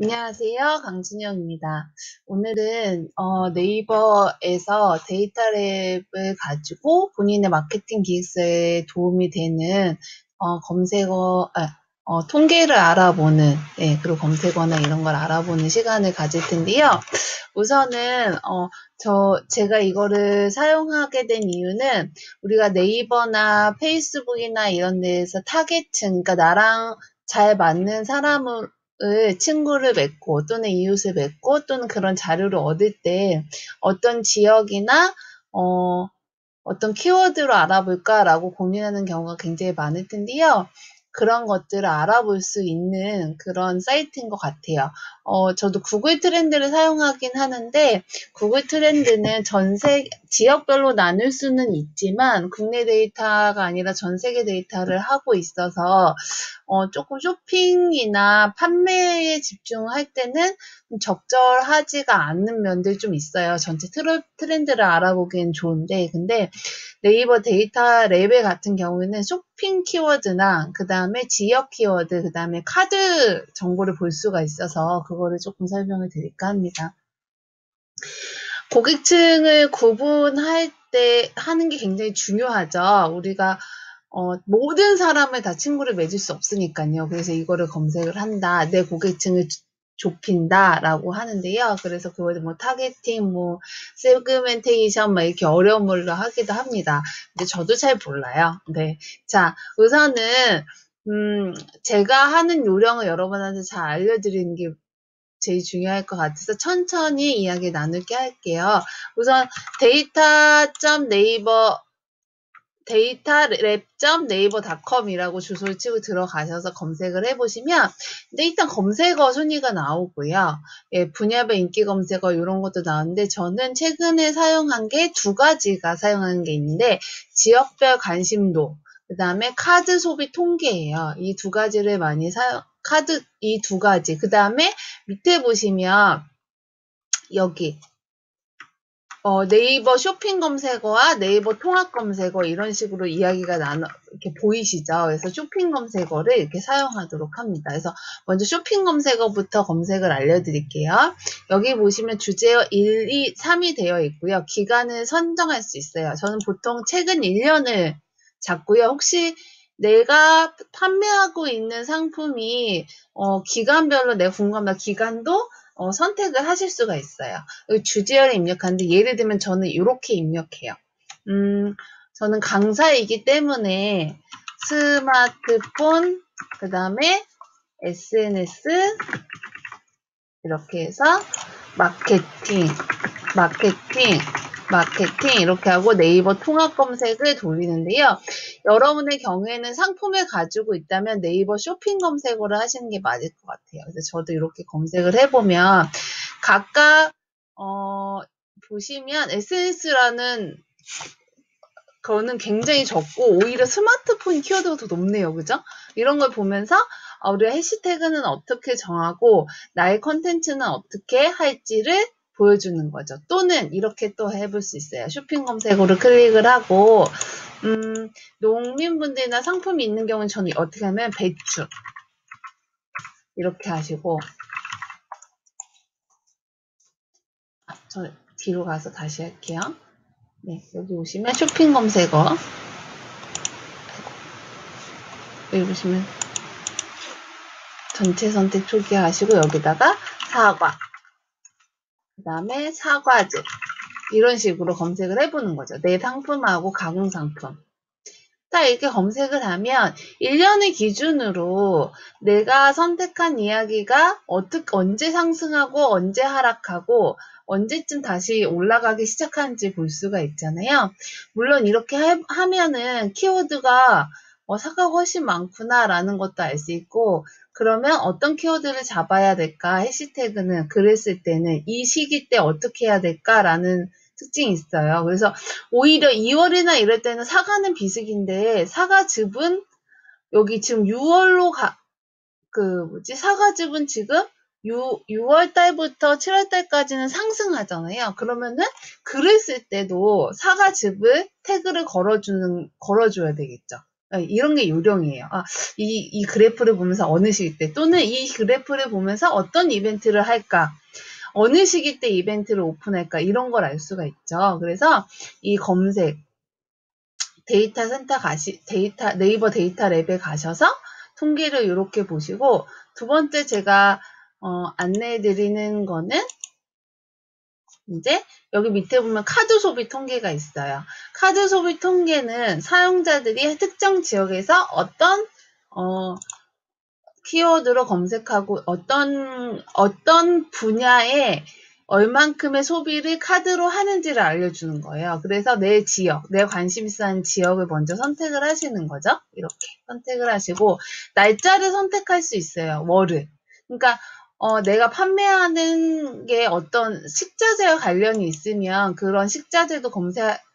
안녕하세요. 강진영입니다. 오늘은 네이버에서 데이터랩을 가지고 본인의 마케팅 기획서에 도움이 되는 통계를 알아보는, 그리고 검색어나 이런 걸 알아보는 시간을 가질 텐데요. 우선은 제가 이거를 사용하게 된 이유는 우리가 네이버나 페이스북이나 이런 데에서 타겟층, 그러니까 나랑 잘 맞는 사람을 친구를 맺고 또는 이웃을 맺고 또는 그런 자료를 얻을 때 어떤 지역이나 어떤 키워드로 알아볼까라고 고민하는 경우가 굉장히 많을 텐데요. 그런 것들을 알아볼 수 있는 그런 사이트인 것 같아요. 저도 구글 트렌드를 사용하긴 하는데 구글 트렌드는 지역별로 나눌 수는 있지만 국내 데이터가 아니라 전 세계 데이터를 하고 있어서 조금 쇼핑이나 판매에 집중할 때는 적절하지가 않는 면들이 좀 있어요. 전체 트렌드를 알아보기엔 좋은데, 근데 네이버 데이터 랩 같은 경우에는 쇼핑 키워드나 그 다음에 지역 키워드, 그 다음에 카드 정보를 볼 수가 있어서 그거를 조금 설명을 드릴까 합니다. 고객층을 구분할 때 하는 게 굉장히 중요하죠. 우리가 모든 사람을 다 친구를 맺을 수 없으니까요. 그래서 이거를 검색을 한다. 내 고객층을 좁힌다 라고 하는데요. 그래서 그거를 뭐 타겟팅, 뭐 세그멘테이션 막 이렇게 어려운 말로 하기도 합니다. 근데 저도 잘 몰라요. 네. 자, 우선은 제가 하는 요령을 여러분한테 잘 알려드리는 게 제일 중요할 것 같아서 천천히 이야기 나눌게 할게요. 우선 data랩.naver.com이라고 주소를 치고 들어가셔서 검색을 해보시면 일단 검색어 순위가 나오고요. 분야별 인기 검색어 이런 것도 나오는데 저는 최근에 사용한 게 두 가지가 사용하는 게 있는데 지역별 관심도 그 다음에 카드 소비 통계예요. 이 두 가지를 많이 이 두 가지. 그 다음에 밑에 보시면 여기 네이버 쇼핑 검색어와 네이버 통합 검색어 이런 식으로 이야기가 이렇게 보이시죠? 그래서 쇼핑 검색어를 이렇게 사용하도록 합니다. 그래서 먼저 쇼핑 검색어부터 검색을 알려드릴게요. 여기 보시면 주제어 1, 2, 3이 되어 있고요. 기간을 선정할 수 있어요. 저는 보통 최근 1년을 잡고요. 혹시 내가 판매하고 있는 상품이 기간별로 내가 궁금하다 기간도 선택을 하실 수가 있어요. 주제어를 입력하는데 예를 들면 저는 이렇게 입력해요. 저는 강사이기 때문에 스마트폰, 그 다음에 SNS 이렇게 해서 마케팅 이렇게 하고 네이버 통합 검색을 돌리는데요. 여러분의 경우에는 상품을 가지고 있다면 네이버 쇼핑 검색어를 하시는 게 맞을 것 같아요. 그래서 저도 이렇게 검색을 해보면 각각 보시면 SNS라는 거는 굉장히 적고 오히려 스마트폰 키워드가 더 높네요. 그죠? 이런 걸 보면서 우리가 해시태그는 어떻게 정하고 나의 컨텐츠는 어떻게 할지를 보여주는 거죠. 또는 이렇게 또 해볼 수 있어요. 쇼핑 검색어를 클릭을 하고 농민분들이나 상품이 있는 경우는 저는 어떻게 하면 배추 이렇게 하시고 저 뒤로 가서 다시 할게요. 네, 여기 오시면 쇼핑 검색어 여기 보시면 전체 선택 초기화하시고 여기다가 사과 그 다음에 사과즙 이런 식으로 검색을 해보는 거죠. 내 상품하고 가공상품 딱 이렇게 검색을 하면 1년을 기준으로 내가 선택한 이야기가 언제 상승하고 언제 하락하고 언제쯤 다시 올라가기 시작하는지 볼 수가 있잖아요. 물론 이렇게 하면은 키워드가 사과가 훨씬 많구나라는 것도 알 수 있고 그러면 어떤 키워드를 잡아야 될까? 해시태그는 글을 쓸 때는 이 시기 때 어떻게 해야 될까라는 특징이 있어요. 그래서 오히려 2월이나 이럴 때는 사과는 비수기인데 사과즙은 여기 지금 6월로 사과즙은 지금 6월 달부터 7월 달까지는 상승하잖아요. 그러면은 글을 쓸 때도 사과즙을 태그를 걸어줘야 되겠죠. 이런 게 요령이에요. 이 그래프를 보면서 어느 시기 때 또는 이 그래프를 보면서 어떤 이벤트를 할까? 어느 시기 때 이벤트를 오픈할까? 이런 걸 알 수가 있죠. 그래서 이 검색 데이터 센터 네이버 데이터 랩에 가셔서 통계를 이렇게 보시고 두 번째 제가 안내해 드리는 거는 이제 여기 밑에 보면 카드 소비 통계가 있어요. 카드 소비 통계는 사용자들이 특정 지역에서 어떤 키워드로 검색하고 어떤 분야에 얼만큼의 소비를 카드로 하는지를 알려주는 거예요. 그래서 내 지역, 내 관심 있어 하는 지역을 먼저 선택을 하시는 거죠. 이렇게 선택을 하시고 날짜를 선택할 수 있어요. 월을. 그러니까 내가 판매하는 게 어떤 식자재와 관련이 있으면 그런 식자재도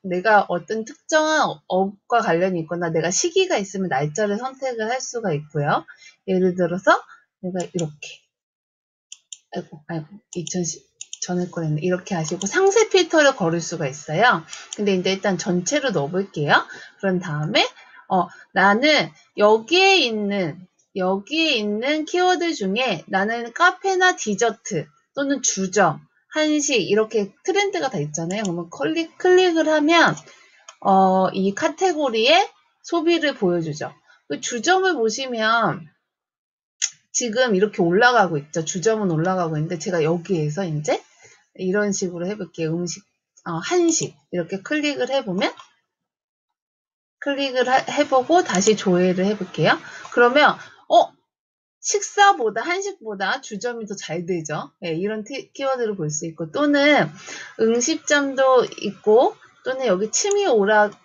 내가 어떤 특정한 업과 관련이 있거나 내가 시기가 있으면 날짜를 선택을 할 수가 있고요. 예를 들어서 내가 이렇게 아이고 2010 전에 거랬네. 이렇게 하시고 상세 필터를 걸을 수가 있어요. 근데 이제 일단 전체로 넣어볼게요. 그런 다음에 나는 여기에 있는 키워드 중에 나는 카페나 디저트 또는 주점, 한식 이렇게 트렌드가 다 있잖아요. 그러면 클릭을 하면 이 카테고리에 소비를 보여주죠. 그 주점을 보시면 지금 이렇게 올라가고 있죠. 주점은 올라가고 있는데 제가 여기에서 이제 이런 식으로 해볼게요. 한식 이렇게 클릭을 해보면 해보고 다시 조회를 해볼게요. 그러면 한식보다 주점이 더 잘 되죠. 네, 이런 키워드를 볼 수 있고 또는 음식점도 있고 또는 여기 취미오락이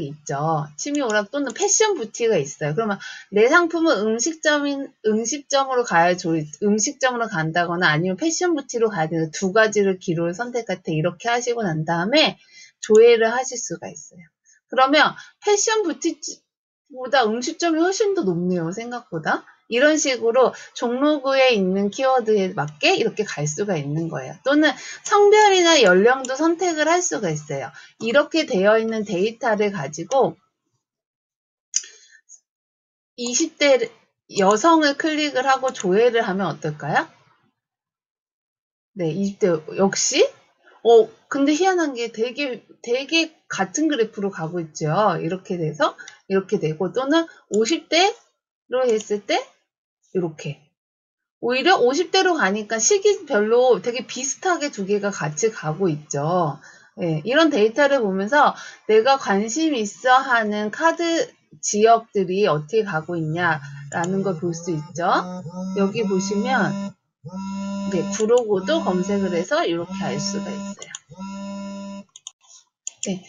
있죠. 취미오락 또는 패션 부티가 있어요. 그러면 내 상품은 음식점으로 음식점으로 간다거나 아니면 패션 부티로 가야 되는 두 가지를 기로를 선택할 때 이렇게 하시고 난 다음에 조회를 하실 수가 있어요. 그러면 패션 부티보다 음식점이 훨씬 더 높네요. 생각보다. 이런 식으로 종로구에 있는 키워드에 맞게 이렇게 갈 수가 있는 거예요. 또는 성별이나 연령도 선택을 할 수가 있어요. 이렇게 되어 있는 데이터를 가지고 20대 여성을 클릭을 하고 조회를 하면 어떨까요? 네, 20대 역시 근데 희한한 게 되게 같은 그래프로 가고 있죠. 이렇게 돼서 이렇게 되고 또는 50대로 했을 때 이렇게 오히려 50대로 가니까 시기별로 되게 비슷하게 두 개가 같이 가고 있죠. 네, 이런 데이터를 보면서 내가 관심 있어 하는 카드 지역들이 어떻게 가고 있냐라는 걸 볼 수 있죠. 여기 보시면 네, 브로그도 검색을 해서 이렇게 알 수가 있어요. 네,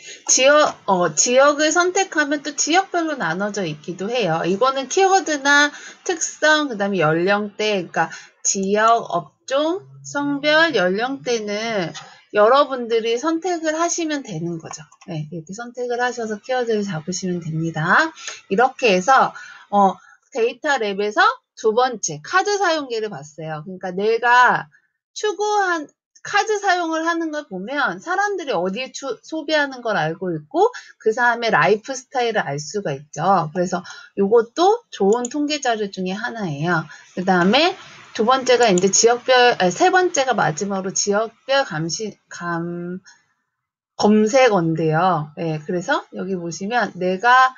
지역을 선택하면 또 지역별로 나눠져 있기도 해요. 이거는 키워드나 특성, 그 다음에 연령대, 그러니까 지역, 업종, 성별, 연령대는 여러분들이 선택을 하시면 되는 거죠. 네, 이렇게 선택을 하셔서 키워드를 잡으시면 됩니다. 이렇게 해서, 데이터 랩에서 두 번째, 카드 사용계를 봤어요. 그러니까 내가 추구한, 카드 사용을 하는 걸 보면 사람들이 어디에 소비하는 걸 알고 있고 그 사람의 라이프 스타일을 알 수가 있죠. 그래서 이것도 좋은 통계 자료 중에 하나예요. 그 다음에 두 번째가 이제 세 번째가 마지막으로 지역별 검색어인데요. 네, 그래서 여기 보시면 내가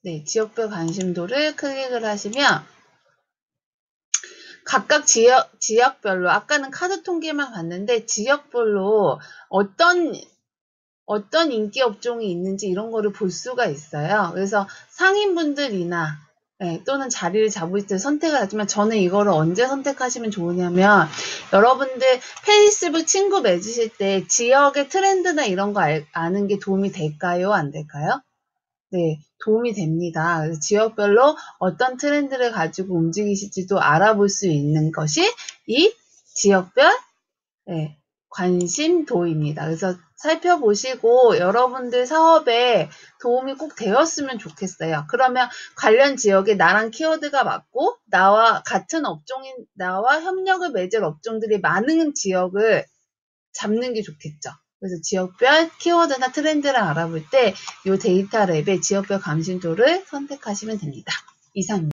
네, 지역별 관심도를 클릭을 하시면 각각 지역별로 아까는 카드 통계만 봤는데 지역별로 어떤 인기 업종이 있는지 이런 거를 볼 수가 있어요. 그래서 상인분들이나 또는 자리를 잡을 때 선택을 하지만 저는 이거를 언제 선택하시면 좋으냐면 여러분들 페이스북 친구 맺으실 때 지역의 트렌드나 이런 거 아는 게 도움이 될까요? 안 될까요? 네, 도움이 됩니다. 그래서 지역별로 어떤 트렌드를 가지고 움직이실지도 알아볼 수 있는 것이 이 지역별 관심도입니다. 그래서 살펴보시고 여러분들 사업에 도움이 꼭 되었으면 좋겠어요. 그러면 관련 지역에 나랑 키워드가 맞고 나와 같은 나와 협력을 맺을 업종들이 많은 지역을 잡는 게 좋겠죠. 그래서 지역별 키워드나 트렌드를 알아볼 때 이 데이터 랩의 지역별 감심도를 선택하시면 됩니다. 이상입니다.